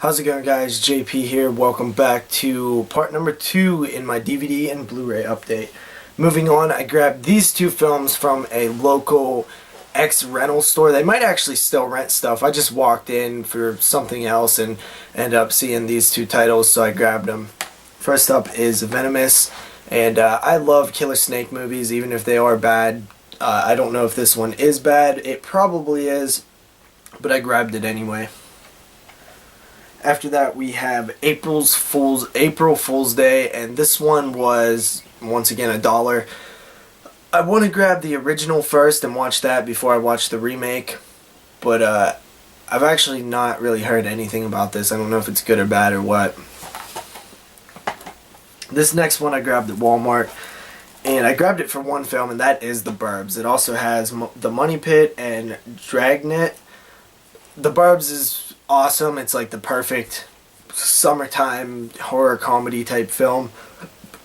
How's it going, guys? JP here. Welcome back to part number 2 in my DVD and Blu-ray update. Moving on, I grabbed these two films from a local ex-rental store. They might actually still rent stuff. I just walked in for something else and ended up seeing these two titles, so I grabbed them. First up is Venomous, and I love Killer Snake movies, even if they are bad. I don't know if this one is bad. It probably is, but I grabbed it anyway. After that, we have April Fool's Day, and this one was, once again, $1. I want to grab the original first and watch that before I watch the remake, but I've actually not really heard anything about this. I don't know if it's good or bad or what. This next one I grabbed at Walmart, and I grabbed it for one film, and that is The Burbs. It also has The Money Pit and Dragnet. The Burbs is awesome. It's like the perfect summertime horror comedy type film.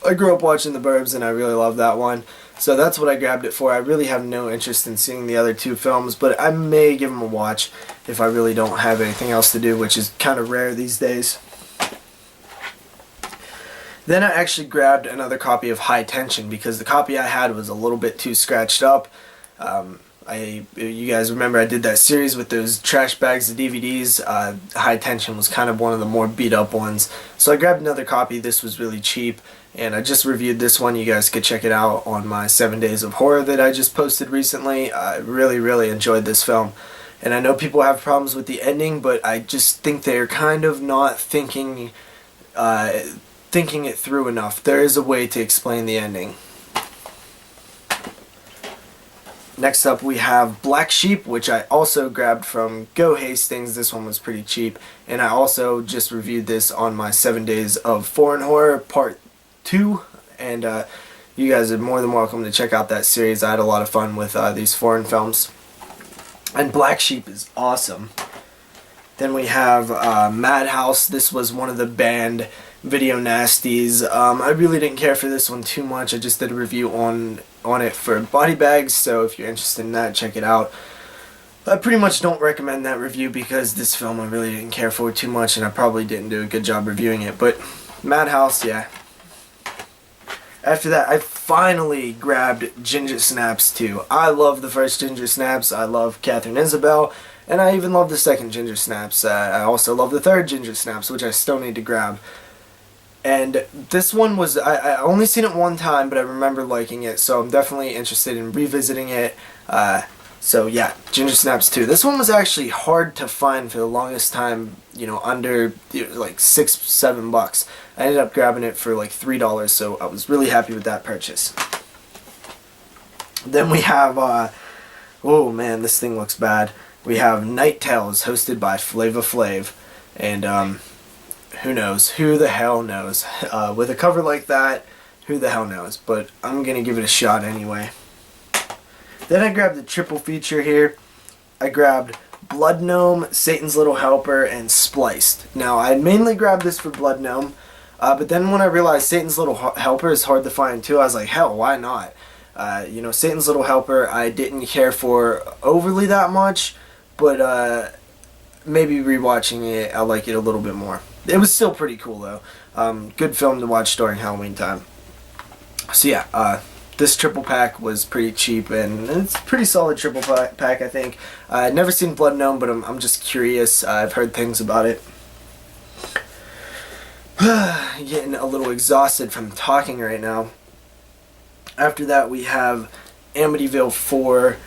I grew up watching The Burbs and I really love that one. So that's what I grabbed it for. I really have no interest in seeing the other two films, but I may give them a watch if I really don't have anything else to do, which is kind of rare these days. Then I actually grabbed another copy of High Tension because the copy I had was a little bit too scratched up. You guys remember I did that series with those trash bags of DVDs. High Tension was kind of one of the more beat up ones. So I grabbed another copy. This was really cheap, and I just reviewed this one. You guys could check it out on my 7 Days of Horror that I just posted recently. I really enjoyed this film. And I know people have problems with the ending, but I just think they're kind of not thinking it through enough. There is a way to explain the ending. Next up we have Black Sheep, which I also grabbed from Go Hastings. This one was pretty cheap, and I also just reviewed this on my 7 Days of Foreign Horror Part 2, and you guys are more than welcome to check out that series. I had a lot of fun with these foreign films, and Black Sheep is awesome. Then we have Madhouse. This was one of the banned Video Nasties. I really didn't care for this one too much. I just did a review on it for Body Bags, so if you're interested in that, check it out. I pretty much don't recommend that review because this film I really didn't care for too much, and I probably didn't do a good job reviewing it, but Madhouse, yeah. After that, I finally grabbed Ginger Snaps 2. I love the first Ginger Snaps. I love Catherine Isabel, and I even love the second Ginger Snaps. I also love the third Ginger Snaps, which I still need to grab. And this one was, I only seen it one time, but I remember liking it, so I'm definitely interested in revisiting it. So yeah, Ginger Snaps 2. This one was actually hard to find for the longest time, under like $6-7. I ended up grabbing it for like $3, so I was really happy with that purchase. Then we have, oh man, this thing looks bad. We have Nighttails, hosted by Flava Flav, and who knows? Who the hell knows? With a cover like that, who the hell knows? But I'm going to give it a shot anyway. Then I grabbed the triple feature here. I grabbed Blood Gnome, Satan's Little Helper, and Spliced. Now, I mainly grabbed this for Blood Gnome, but then when I realized Satan's Little Helper is hard to find too, I was like, hell, why not? Satan's Little Helper I didn't care for overly that much, but maybe rewatching it, I like it a little bit more. It was still pretty cool though. Good film to watch during Halloween time. So yeah, this triple pack was pretty cheap, and it's a pretty solid triple pack, I think. I've never seen Blood Gnome, but I'm just curious. I've heard things about it. Getting a little exhausted from talking right now. After that, we have Amityville 4.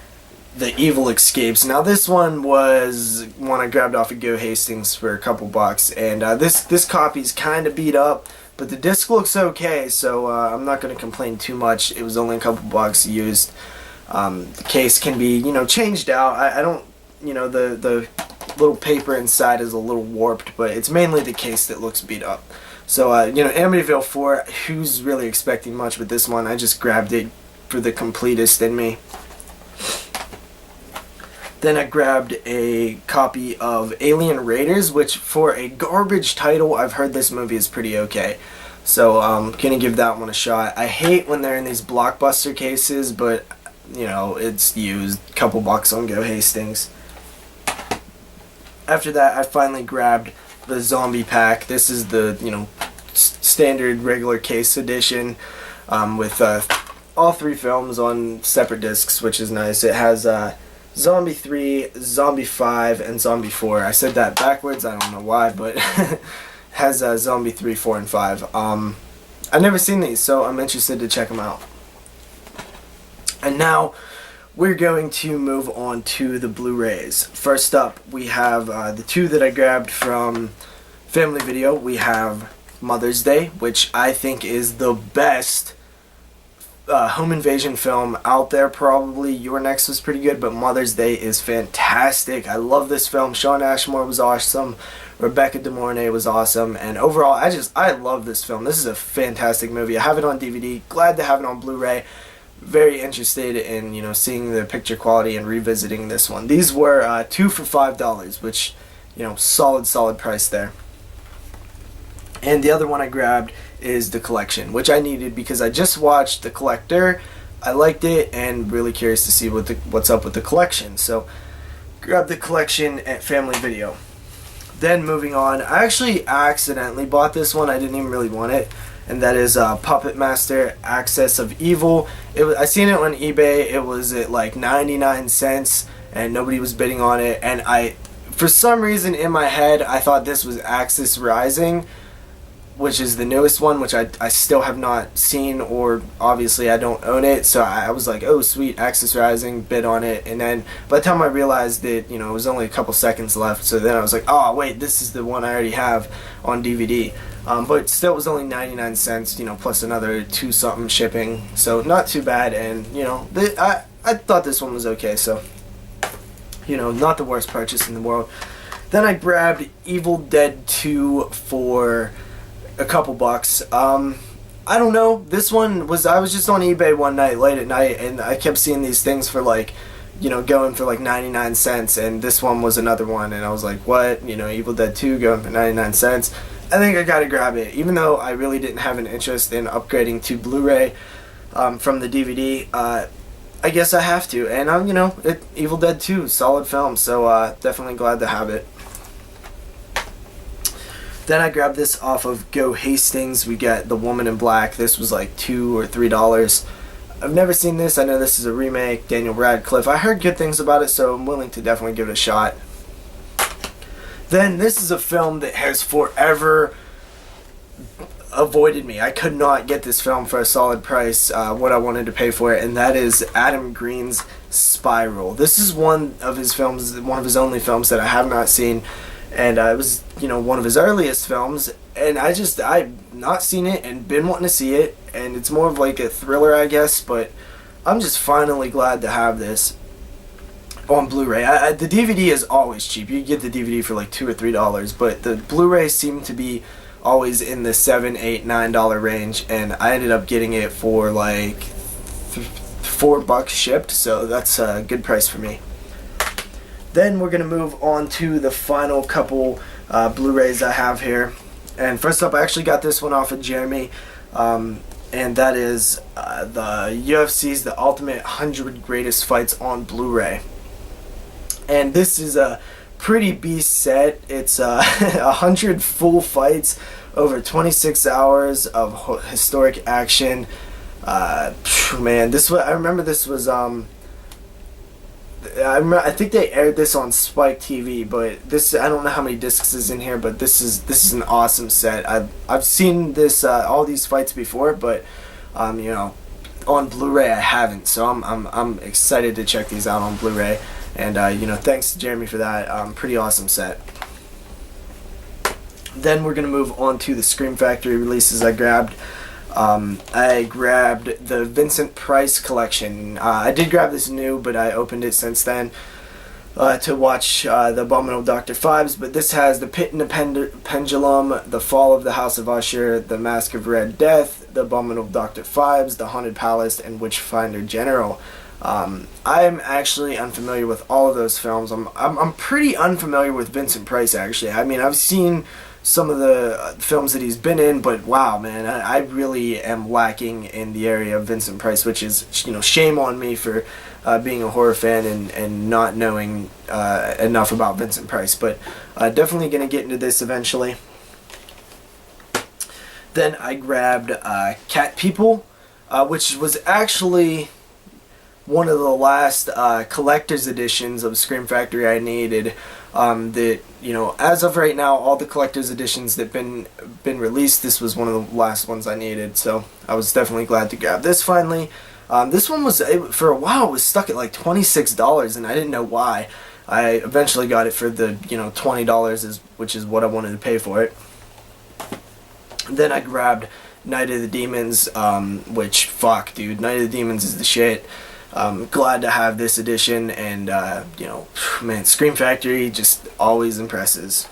The Evil Escapes. Now this one was one I grabbed off of Go Hastings for a couple bucks, and this copy's kind of beat up, but the disc looks okay, so I'm not going to complain too much. It was only a couple bucks used. The case can be, changed out. I don't, the little paper inside is a little warped, but it's mainly the case that looks beat up. So, Amityville 4, who's really expecting much with this one? I just grabbed it for the completist in me. Then I grabbed a copy of Alien Raiders, which for a garbage title, I've heard this movie is pretty okay. So I'm going to give that one a shot. I hate when they're in these Blockbuster cases, but, it's used. A couple bucks on Go Hastings. After that, I finally grabbed the zombie pack. This is the, standard regular case edition, with all 3 films on separate discs, which is nice. It has Zombie 3, Zombie 5, and Zombie 4. I said that backwards, I don't know why, but it has Zombie 3, 4, and 5. I've never seen these, so I'm interested to check them out. And now we're going to move on to the Blu-rays. First up, we have the 2 that I grabbed from Family Video. We have Mother's Day, which I think is the best home invasion film out there. Probably Your Next was pretty good, but Mother's Day is fantastic. I love this film. Shawn Ashmore was awesome. Rebecca De Mornay was awesome, and overall, I love this film. This is a fantastic movie. I have it on DVD. Glad to have it on Blu-ray. Very interested in seeing the picture quality and revisiting this one. These were 2 for $5, which solid price there. And the other one I grabbed is The Collection, which I needed because I just watched The Collector. I liked it and really curious to see what's up with The Collection. So grabbed The Collection at Family Video. Then moving on, I actually accidentally bought this one. I didn't even really want it, and that is Puppet Master: Axis of Evil. I seen it on eBay. It was at like 99 cents, and nobody was bidding on it. And for some reason in my head, I thought this was Axis Rising, which is the newest one, which I still have not seen, or obviously I don't own it, so I was like, oh sweet, Axis Rising, bid on it, and then by the time I realized that, it was only a couple seconds left, so then I was like, oh wait, this is the one I already have on DVD, but still it was only 99 cents, plus another 2 something shipping, so not too bad, and, I thought this one was okay, so, not the worst purchase in the world. Then I grabbed Evil Dead 2 for a couple bucks. I don't know. This one was, I was just on eBay one night, late at night, and I kept seeing these things for like, going for like 99 cents, and this one was another one, and I was like, what? Evil Dead 2 going for 99 cents. I think I gotta grab it, even though I really didn't have an interest in upgrading to Blu-ray from the DVD. I guess I have to, and Evil Dead 2, solid film, so definitely glad to have it. Then I grabbed this off of Go Hastings. We got The Woman in Black. This was like $2 or $3. I've never seen this. I know this is a remake. Daniel Radcliffe. I heard good things about it, so I'm willing to definitely give it a shot. Then this is a film that has forever avoided me. I could not get this film for a solid price, what I wanted to pay for it, and that is Adam Green's Spiral. This is one of his films, one of his only films that I have not seen. And it was, one of his earliest films, and I've not seen it and been wanting to see it, and it's more of like a thriller, I guess, but I'm just finally glad to have this on Blu-ray. The DVD is always cheap. You get the DVD for like $2 or $3, but the Blu-ray seemed to be always in the $7, $8, $9 range, and I ended up getting it for like $4 shipped, so that's a good price for me. Then we're going to move on to the final couple Blu-rays I have here. And first up, I actually got this one off of Jeremy, and that is the UFC's The Ultimate 100 Greatest Fights on Blu-ray. And this is a pretty beast set. It's 100 full fights over 26 hours of historic action. Man, I remember this was... I think they aired this on Spike TV, but I don't know how many discs is in here, but this is an awesome set. I've seen this all these fights before, but on Blu-ray I haven't, so I'm excited to check these out on Blu-ray, and thanks to Jeremy for that. Pretty awesome set. Then we're gonna move on to the Scream Factory releases I grabbed. I grabbed the Vincent Price collection. I did grab this new, but I opened it since then to watch The Abominable Dr. Phibes, but this has The Pit and the Pendulum, The Fall of the House of Usher, The Mask of Red Death, The Abominable Dr. Phibes, The Haunted Palace, and Witchfinder General. I'm actually unfamiliar with all of those films. I'm pretty unfamiliar with Vincent Price, actually. I mean, I've seen some of the films that he's been in, but wow, man, I really am lacking in the area of Vincent Price, which is, shame on me for being a horror fan and not knowing enough about Vincent Price, but definitely going to get into this eventually. Then I grabbed Cat People, which was actually one of the last collector's editions of Scream Factory I needed. That, as of right now, all the collector's editions that been released, this was one of the last ones I needed, so I was definitely glad to grab this finally. This one was, for a while, it was stuck at like $26, and I didn't know why. I eventually got it for the, $20, which is what I wanted to pay for it. Then I grabbed Night of the Demons, which, fuck, dude, Night of the Demons is the shit. Glad to have this edition, and, man, Scream Factory just always impresses.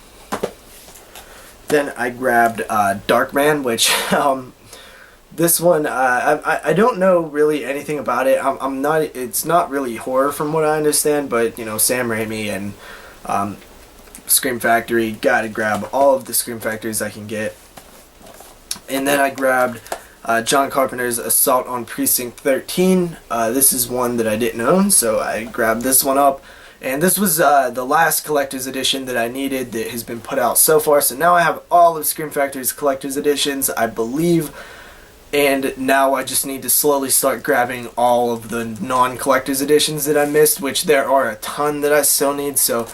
Then I grabbed Darkman, which, this one, I don't know really anything about it. It's not really horror from what I understand, but, Sam Raimi and Scream Factory, gotta grab all of the Scream Factories I can get. And then I grabbed John Carpenter's Assault on Precinct 13. This is one that I didn't own, so I grabbed this one up. And this was the last collector's edition that I needed that has been put out so far. So now I have all of Scream Factory's collector's editions, I believe. And now I just need to slowly start grabbing all of the non-collector's editions that I missed, which there are a ton that I still need. So,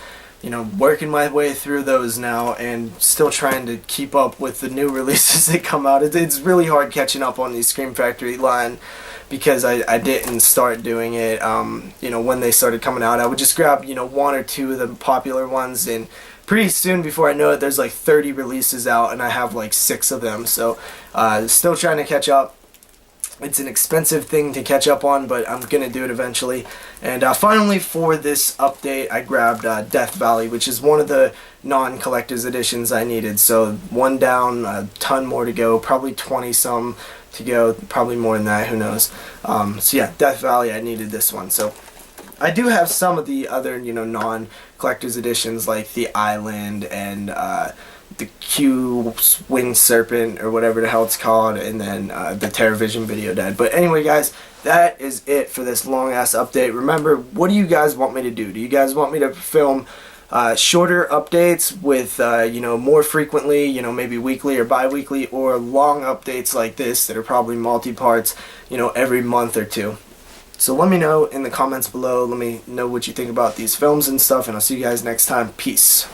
working my way through those now and still trying to keep up with the new releases that come out. It's really hard catching up on the Scream Factory line because I didn't start doing it, when they started coming out. I would just grab, one or two of the popular ones, and pretty soon, before I know it, there's like 30 releases out, and I have like 6 of them. So, still trying to catch up. It's an expensive thing to catch up on, but I'm going to do it eventually. And finally, for this update, I grabbed Death Valley, which is one of the non-collector's editions I needed. So, one down, a ton more to go, probably 20-some to go, probably more than that, who knows. So yeah, Death Valley, I needed this one. So, I do have some of the other, non-collector's editions, like The Island and the Q Winged Serpent, or whatever the hell it's called, and then the TerrorVision Video Dead. But anyway, guys, that is it for this long-ass update. Remember, what do you guys want me to do? Do you guys want me to film shorter updates with, more frequently, maybe weekly or bi-weekly, or long updates like this that are probably multi-parts, every month or two? So let me know in the comments below. Let me know what you think about these films and stuff, and I'll see you guys next time. Peace.